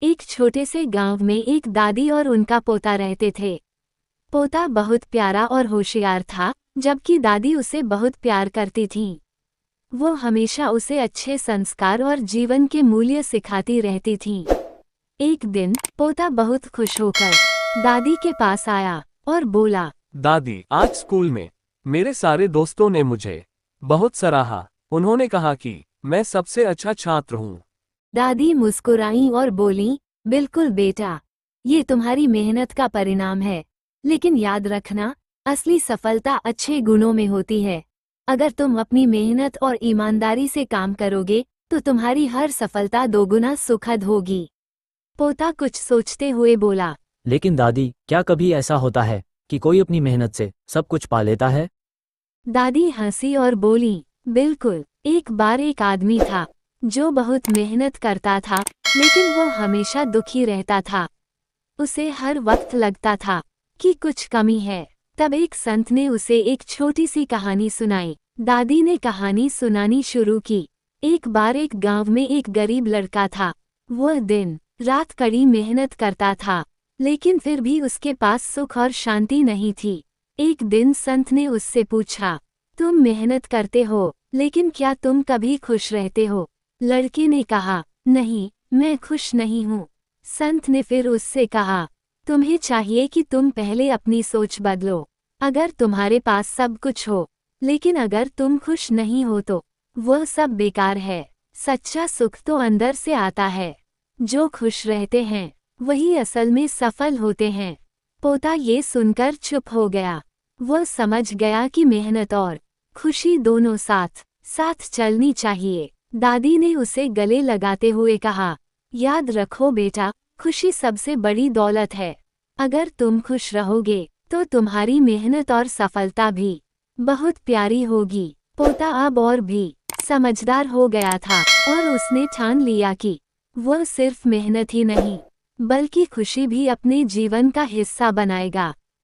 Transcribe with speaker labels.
Speaker 1: एक छोटे से गांव में एक दादी और उनका पोता रहते थे। पोता बहुत प्यारा और होशियार था, जबकि दादी उसे बहुत प्यार करती थी। वो हमेशा उसे अच्छे संस्कार और जीवन के मूल्य सिखाती रहती थी। एक दिन पोता बहुत खुश होकर दादी के पास आया और बोला,
Speaker 2: दादी, आज स्कूल में मेरे सारे दोस्तों ने मुझे बहुत सराहा। उन्होंने कहा कि मैं सबसे अच्छा छात्र हूँ।
Speaker 1: दादी मुस्कुराई और बोली, बिल्कुल बेटा, ये तुम्हारी मेहनत का परिणाम है। लेकिन याद रखना, असली सफलता अच्छे गुणों में होती है। अगर तुम अपनी मेहनत और ईमानदारी से काम करोगे तो तुम्हारी हर सफलता दोगुना सुखद होगी। पोता कुछ सोचते हुए बोला,
Speaker 3: लेकिन दादी, क्या कभी ऐसा होता है कि कोई अपनी मेहनत से सब कुछ पा लेता है?
Speaker 1: दादी हंसी और बोली, बिल्कुल। एक बार एक आदमी था जो बहुत मेहनत करता था, लेकिन वो हमेशा दुखी रहता था। उसे हर वक्त लगता था कि कुछ कमी है। तब एक संत ने उसे एक छोटी सी कहानी सुनाई। दादी ने कहानी सुनानी शुरू की। एक बार एक गांव में एक गरीब लड़का था। वह दिन रात कड़ी मेहनत करता था, लेकिन फिर भी उसके पास सुख और शांति नहीं थी। एक दिन संत ने उससे पूछा, तुम मेहनत करते हो, लेकिन क्या तुम कभी खुश रहते हो? लड़के ने कहा, नहीं, मैं खुश नहीं हूँ। संत ने फिर उससे कहा, तुम्हें चाहिए कि तुम पहले अपनी सोच बदलो। अगर तुम्हारे पास सब कुछ हो, लेकिन अगर तुम खुश नहीं हो तो वह सब बेकार है। सच्चा सुख तो अंदर से आता है। जो खुश रहते हैं वही असल में सफल होते हैं। पोता ये सुनकर चुप हो गया। वह समझ गया कि मेहनत और खुशी दोनों साथ साथ चलनी चाहिए। दादी ने उसे गले लगाते हुए कहा, याद रखो बेटा, खुशी सबसे बड़ी दौलत है। अगर तुम खुश रहोगे तो तुम्हारी मेहनत और सफलता भी बहुत प्यारी होगी। पोता अब और भी समझदार हो गया था और उसने ठान लिया कि वह सिर्फ मेहनत ही नहीं, बल्कि खुशी भी अपने जीवन का हिस्सा बनाएगा।